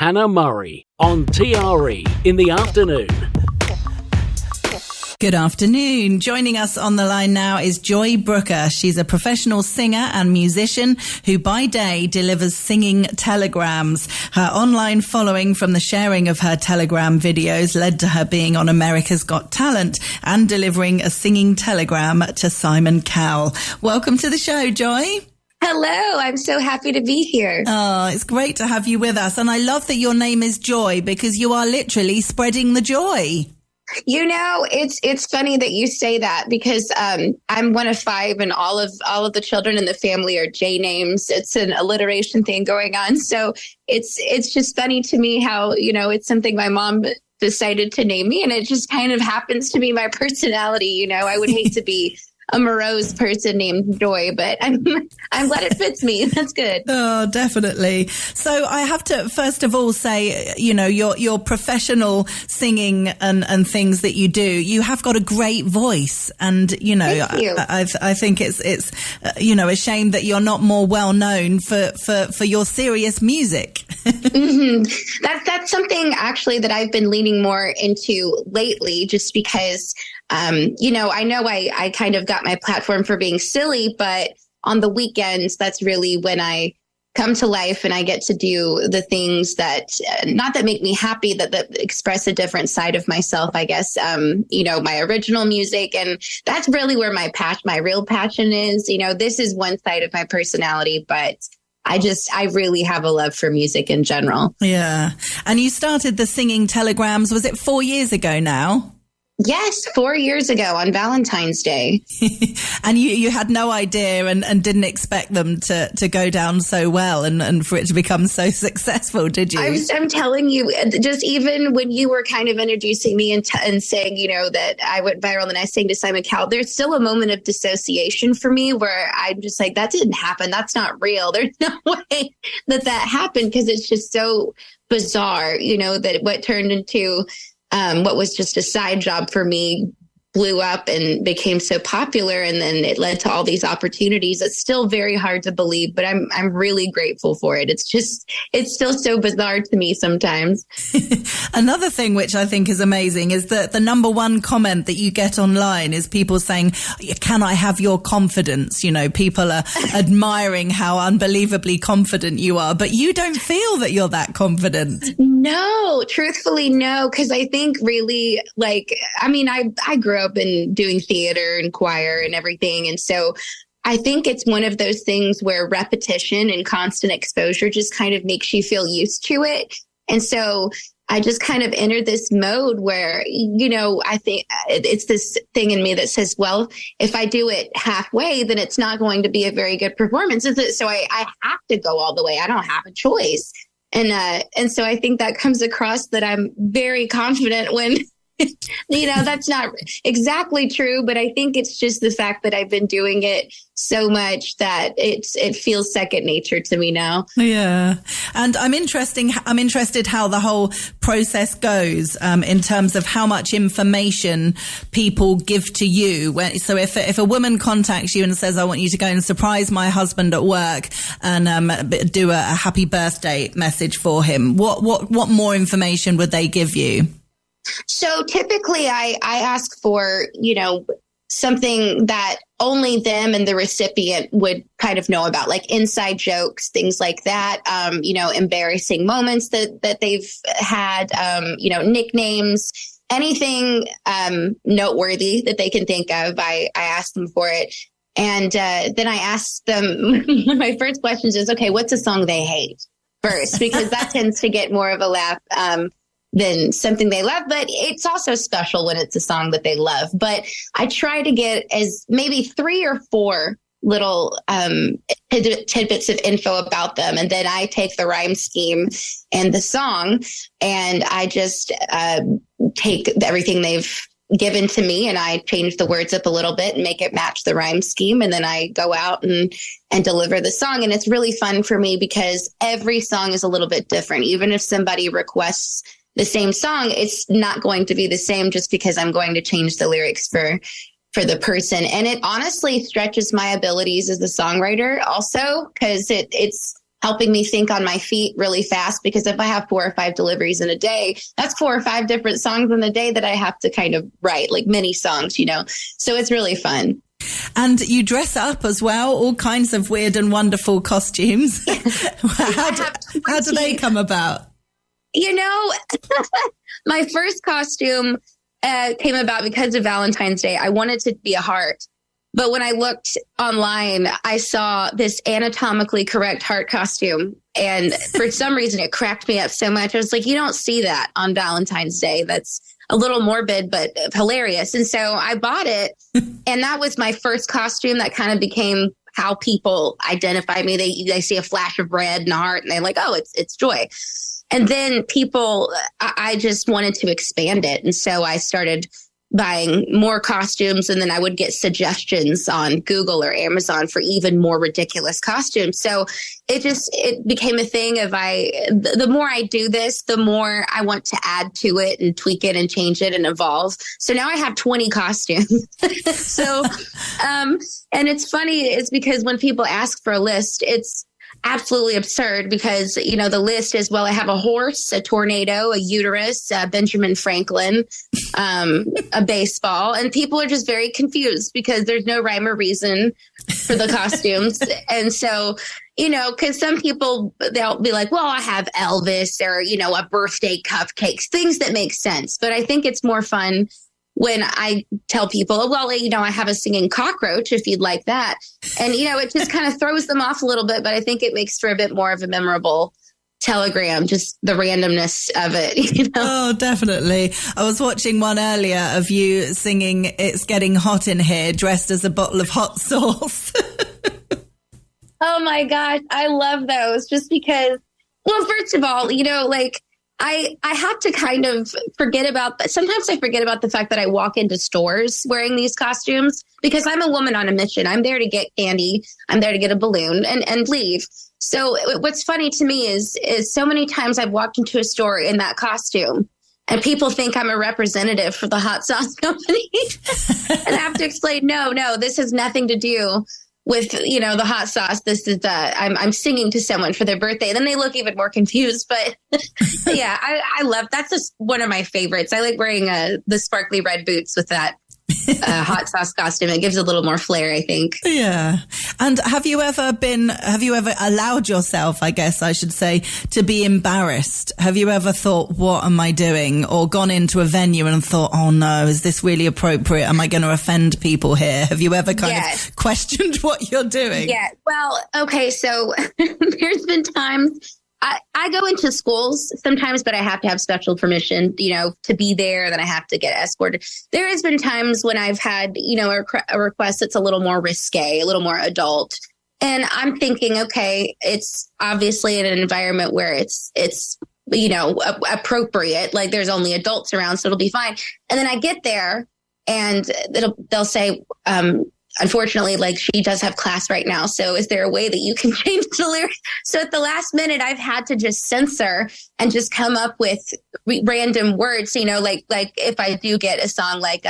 Hannah Murray on TRE in the afternoon. Good afternoon. Joining us on the line now is Joy Brooker. She's a professional singer and musician who by day delivers singing telegrams. Her online following from the sharing of her telegram videos led to her being on America's Got Talent and delivering a singing telegram to Simon Cowell. Welcome to the show, Joy. Hello, I'm so happy to be here. Oh, it's great to have you with us. And I love that your name is Joy because you are literally spreading the joy. You know, it's funny that you say that because I'm one of five and all of the children in the family are J names. It's an alliteration thing going on. So it's just funny to me how, you know, it's something my mom decided to name me and it just kind of happens to be my personality. You know, I would hate to be a morose person named Joy, but I'm glad it fits me. That's good. Oh, definitely. So I have to first of all say, you know, your professional singing and things that you do, you have got a great voice, and you know, I think it's you know, a shame that you're not more well known for your serious music. Mm-hmm. That's something actually that I've been leaning more into lately, just because. You know I kind of got my platform for being silly, but on the weekends, that's really when I come to life and I get to do the things that, not that make me happy, that express a different side of myself, I guess, you know, my original music. And that's really where my real passion is. You know, this is one side of my personality, but I really have a love for music in general. Yeah. And you started the singing telegrams, was it 4 years ago now? Yes, 4 years ago on Valentine's Day. And you had no idea and didn't expect them to go down so well and for it to become so successful, did you? I'm telling you, just even when you were kind of introducing me and saying, you know, that I went viral and I sang to Simon Cowell, there's still a moment of dissociation for me where I'm just like, that didn't happen. That's not real. There's no way that happened because it's just so bizarre, you know, that what turned into what was just a side job for me blew up and became so popular. And then it led to all these opportunities. It's still very hard to believe, but I'm really grateful for it. It's still so bizarre to me sometimes. Another thing which I think is amazing is that the number one comment that you get online is people saying, can I have your confidence? You know, people are admiring how unbelievably confident you are, but you don't feel that you're that confident. No, truthfully, no. Cause I think really I grew up in doing theater and choir and everything. And so I think it's one of those things where repetition and constant exposure just kind of makes you feel used to it. And so I just kind of entered this mode where, you know, I think it's this thing in me that says, well, if I do it halfway, then it's not going to be a very good performance. So I have to go all the way. I don't have a choice. And so I think that comes across that I'm very confident when, you know, that's not exactly true, but I think it's just the fact that I've been doing it so much that it feels second nature to me now. Yeah. And I'm interested how the whole process goes, in terms of how much information people give to you. So if a woman contacts you and says, I want you to go and surprise my husband at work and, do a happy birthday message for him, what more information would they give you? So typically I ask for, you know, something that only them and the recipient would kind of know about, like inside jokes, things like that, you know, embarrassing moments that they've had, you know, nicknames, anything noteworthy that they can think of. I ask them for it. And then I ask them, one of my first questions is, okay, what's a song they hate first? Because that tends to get more of a laugh than something they love, but it's also special when it's a song that they love. But I try to get as maybe 3 or 4 little tidbits of info about them. And then I take the rhyme scheme and the song, and I just take everything they've given to me and I change the words up a little bit and make it match the rhyme scheme. And then I go out and deliver the song. And it's really fun for me because every song is a little bit different. Even if somebody requests the same song, it's not going to be the same just because I'm going to change the lyrics for the person. And it honestly stretches my abilities as a songwriter also, because it's helping me think on my feet really fast, because if I have 4 or 5 deliveries in a day, that's 4 or 5 different songs in the day that I have to kind of write, like mini songs, so it's really fun. And you dress up as well, all kinds of weird and wonderful costumes. How do they come about? My first costume came about because of Valentine's Day. I wanted to be a heart. But when I looked online, I saw this anatomically correct heart costume. And for some reason, it cracked me up so much. I was like, you don't see that on Valentine's Day. That's a little morbid, but hilarious. And so I bought it. And that was my first costume that kind of became how people identify me. They see a flash of red and a heart, and they're like, oh, it's Joy. And then I just wanted to expand it. And so I started buying more costumes, and then I would get suggestions on Google or Amazon for even more ridiculous costumes. So it became a thing of the more I do this, the more I want to add to it and tweak it and change it and evolve. So now I have 20 costumes. So, and it's funny, it's because when people ask for a list, it's absolutely absurd, because, the list is, well, I have a horse, a tornado, a uterus, Benjamin Franklin, a baseball. And people are just very confused because there's no rhyme or reason for the costumes. And so, because some people, they'll be like, well, I have Elvis or, a birthday cupcakes, things that make sense. But I think it's more fun when I tell people, oh, well, I have a singing cockroach if you'd like that. And, it just kind of throws them off a little bit, but I think it makes for a bit more of a memorable telegram, just the randomness of it. Oh, definitely. I was watching one earlier of you singing It's Getting Hot in Here, dressed as a bottle of hot sauce. Oh my gosh, I love those, just because, well, first of all, I have to kind of forget about that. Sometimes I forget about the fact that I walk into stores wearing these costumes, because I'm a woman on a mission. I'm there to get candy. I'm there to get a balloon and leave. So what's funny to me is so many times I've walked into a store in that costume, and people think I'm a representative for the hot sauce company. And I have to explain, no, this has nothing to do with, the hot sauce. This is I'm singing to someone for their birthday. And then they look even more confused. But yeah, I love, that's just one of my favorites. I like wearing the sparkly red boots with that hot sauce costume. It gives a little more flair, I think. Yeah. And have you ever allowed yourself, I guess I should say, to be embarrassed? Have you ever thought, what am I doing? Or gone into a venue and thought, oh no, is this really appropriate? Am I going to offend people here? Have you ever kind of questioned what you're doing? Yeah. Well, okay. So there's been times I go into schools sometimes, but I have to have special permission, to be there. Then I have to get escorted. There has been times when I've had, a request that's a little more risque, a little more adult. And I'm thinking, okay, it's obviously in an environment where it's appropriate. Like there's only adults around, so it'll be fine. And then I get there and they'll say, unfortunately, like she does have class right now. So is there a way that you can change the lyrics? So at the last minute, I've had to just censor and just come up with random words, like if I do get a song like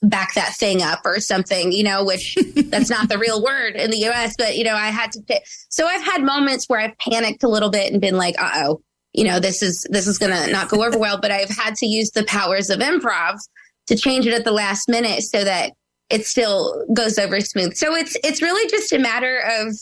Back That Thing Up or something, which that's not the real word in the US, but, I had to pick. So I've had moments where I've panicked a little bit and been like, uh-oh, this is going to not go over well. But I've had to use the powers of improv to change it at the last minute so that it still goes over smooth. So it's really just a matter of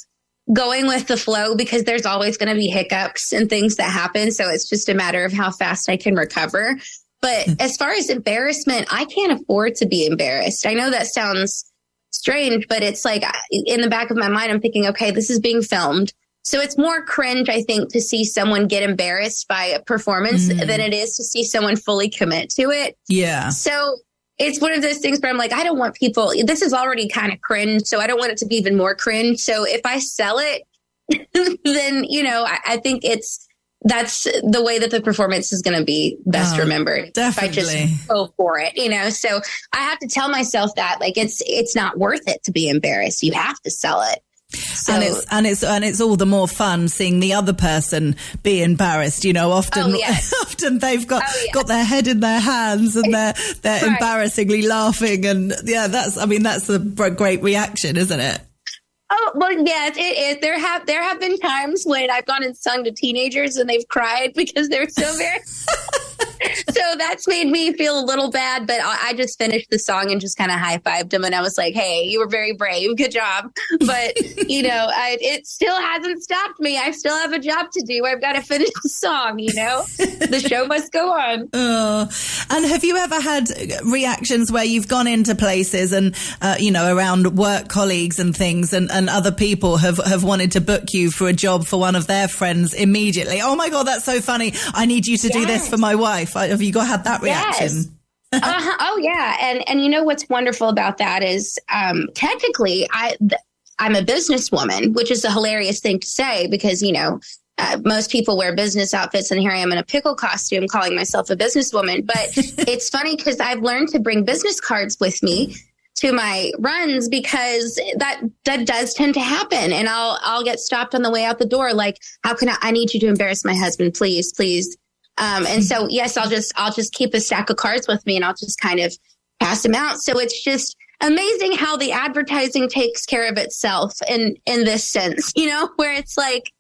going with the flow, because there's always going to be hiccups and things that happen. So it's just a matter of how fast I can recover. But as far as embarrassment, I can't afford to be embarrassed. I know that sounds strange, but it's like in the back of my mind, I'm thinking, okay, this is being filmed. So it's more cringe, I think, to see someone get embarrassed by a performance than it is to see someone fully commit to it. Yeah. So it's one of those things where I'm like, I don't want people, this is already kind of cringe, so I don't want it to be even more cringe. So if I sell it, then, I think that's the way that the performance is going to be best remembered. Definitely. If I just go for it, so I have to tell myself that, like, it's not worth it to be embarrassed. You have to sell it. So, and it's all the more fun seeing the other person be embarrassed. Often they've got their head in their hands and they're right, embarrassingly laughing, and that's a great reaction, isn't it? Oh, Well, yes, it is. There have been times when I've gone and sung to teenagers and they've cried because they're so very. So that's made me feel a little bad, but I just finished the song and just kind of high-fived him. And I was like, hey, you were very brave. Good job. But, it still hasn't stopped me. I still have a job to do. I've got to finish the song, The show must go on. And have you ever had reactions where you've gone into places and, around work colleagues and things and other people have wanted to book you for a job for one of their friends immediately? Oh, my God, that's so funny. I need you to do this for my wife. Have you had that reaction? Yes. Oh, yeah. And what's wonderful about that is technically I'm a businesswoman, which is a hilarious thing to say because, most people wear business outfits and here I am in a pickle costume calling myself a businesswoman. But it's funny because I've learned to bring business cards with me to my runs because that does tend to happen. And I'll get stopped on the way out the door. Like, how can I need you to embarrass my husband, please. And so, yes, I'll just keep a stack of cards with me and I'll just kind of pass them out. So it's just amazing how the advertising takes care of itself in this sense, where it's like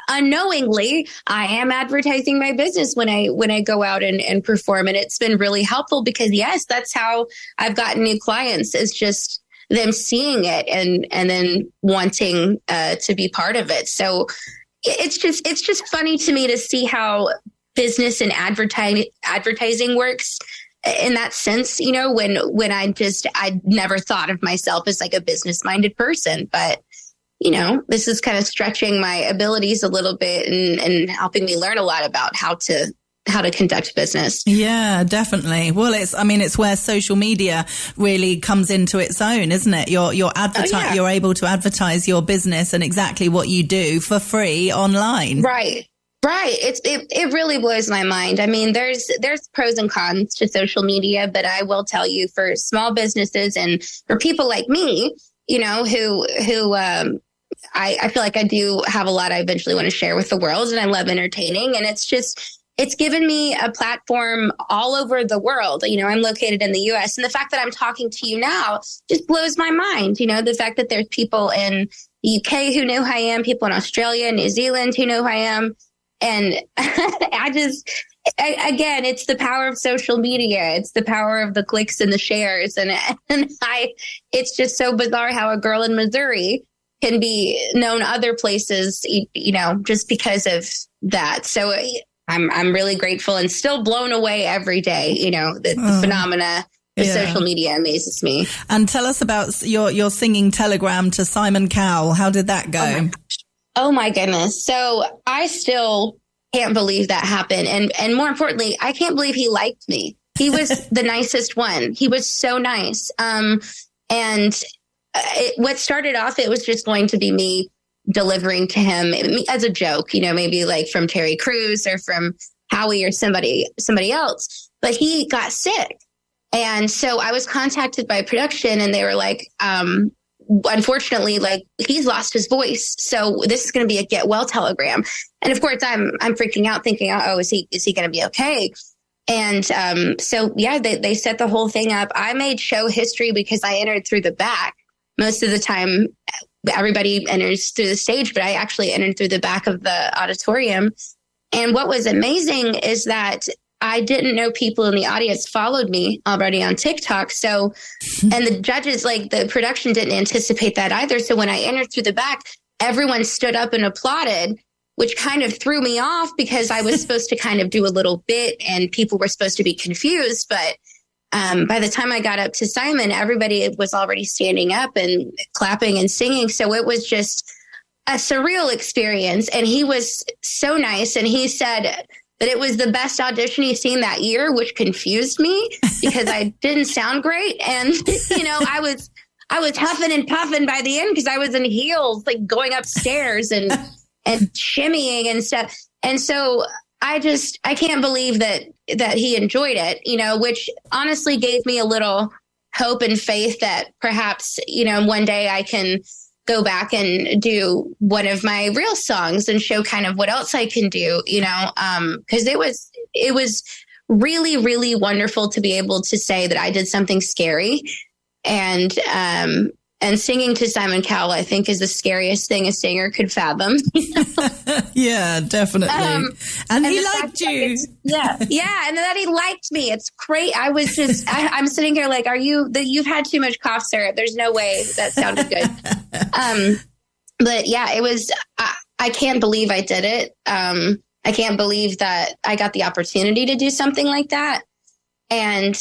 unknowingly I am advertising my business when I go out and perform. And it's been really helpful because, yes, that's how I've gotten new clients is just them seeing it and then wanting to be part of it. So it's just funny to me to see how business and advertising works in that sense, when I never thought of myself as like a business minded person, but this is kind of stretching my abilities a little bit and helping me learn a lot about how to conduct business. Yeah, definitely. Well, it's where social media really comes into its own, isn't it? You're able to advertise your business and exactly what you do for free online. Right. It really blows my mind. I mean, there's pros and cons to social media, but I will tell you for small businesses and for people like me, who I feel like I do have a lot I eventually want to share with the world and I love entertaining. And it's given me a platform all over the world. I'm located in the US and the fact that I'm talking to you now just blows my mind. The fact that there's people in the UK who know who I am, people in Australia, New Zealand who know who I am. And again, it's the power of social media. It's the power of the clicks and the shares. And it's just so bizarre how a girl in Missouri can be known other places, just because of that. So I'm really grateful and still blown away every day. The phenomena of social media amazes me. And tell us about your singing telegram to Simon Cowell. How did that go? Oh my goodness. So I still can't believe that happened. And more importantly, I can't believe he liked me. He was the nicest one. He was so nice. What started off, it was just going to be me delivering to him as a joke, maybe like from Terry Crews or from Howie or somebody else. But he got sick. And so I was contacted by production and they were like, unfortunately, like he's lost his voice. So this is going to be a get well telegram. And of course I'm freaking out thinking, oh, is he going to be okay? And they set the whole thing up. I made show history because I entered through the back. Most of the time, everybody enters through the stage, but I actually entered through the back of the auditorium. And what was amazing is that I didn't know people in the audience followed me already on TikTok. So, and the judges, like the production didn't anticipate that either. So when I entered through the back, everyone stood up and applauded, which kind of threw me off because I was supposed to kind of do a little bit and people were supposed to be confused. But by the time I got up to Simon, everybody was already standing up and clapping and singing. So it was just a surreal experience. And he was so nice. And he said that it was the best audition he's seen that year, which confused me because I didn't sound great. And, I was huffing and puffing by the end because I was in heels, like going upstairs and shimmying and stuff. And so I can't believe that he enjoyed it, which honestly gave me a little hope and faith that perhaps, one day I can go back and do one of my real songs and show kind of what else I can do, because it was really, really wonderful to be able to say that I did something scary and And singing to Simon Cowell, I think, is the scariest thing a singer could fathom. Yeah, definitely. And he liked you. Yeah. And that he liked me. It's great. I was just, I'm sitting here like, you've had too much cough syrup. There's no way that sounded good. But yeah, it was, I can't believe I did it. I can't believe that I got the opportunity to do something like that. And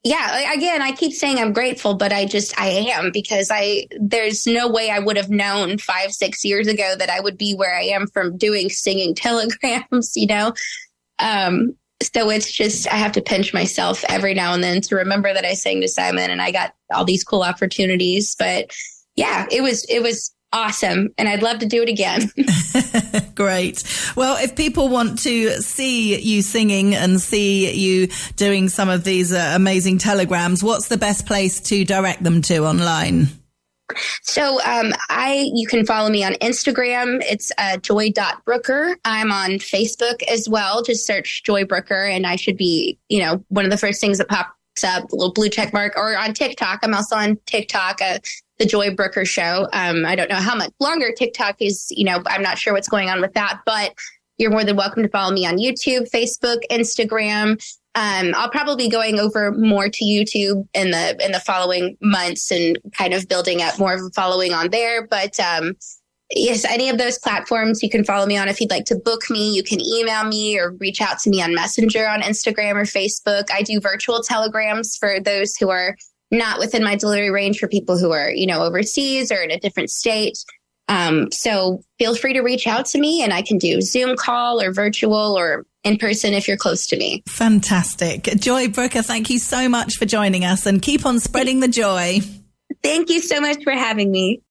again, I keep saying I'm grateful, but I am, because there's no way I would have known 5-6 years ago that I would be where I am from doing singing telegrams, you know? So it's just, I have to pinch myself every now and then to remember that I sang to Simon and I got all these cool opportunities. But yeah, it was awesome. And I'd love to do it again. Great. Well, if people want to see you singing and see you doing some of these amazing telegrams, what's the best place to direct them to online? So you can follow me on Instagram. It's joy.brooker. I'm on Facebook as well. Just search Joy Brooker and I should be, one of the first things that pops up, a little blue check mark. Or on TikTok. I'm also on TikTok, the Joy Brooker Show. I don't know how much longer TikTok is, I'm not sure what's going on with that, but you're more than welcome to follow me on YouTube, Facebook, Instagram. I'll probably be going over more to YouTube in the following months and kind of building up more of a following on there. But yes, any of those platforms you can follow me on. If you'd like to book me, you can email me or reach out to me on Messenger on Instagram or Facebook. I do virtual telegrams for those who are not within my delivery range, for people who are, overseas or in a different state. So feel free to reach out to me and I can do Zoom call or virtual or in person if you're close to me. Fantastic. Joy Brooker, thank you so much for joining us and keep on spreading the joy. Thank you so much for having me.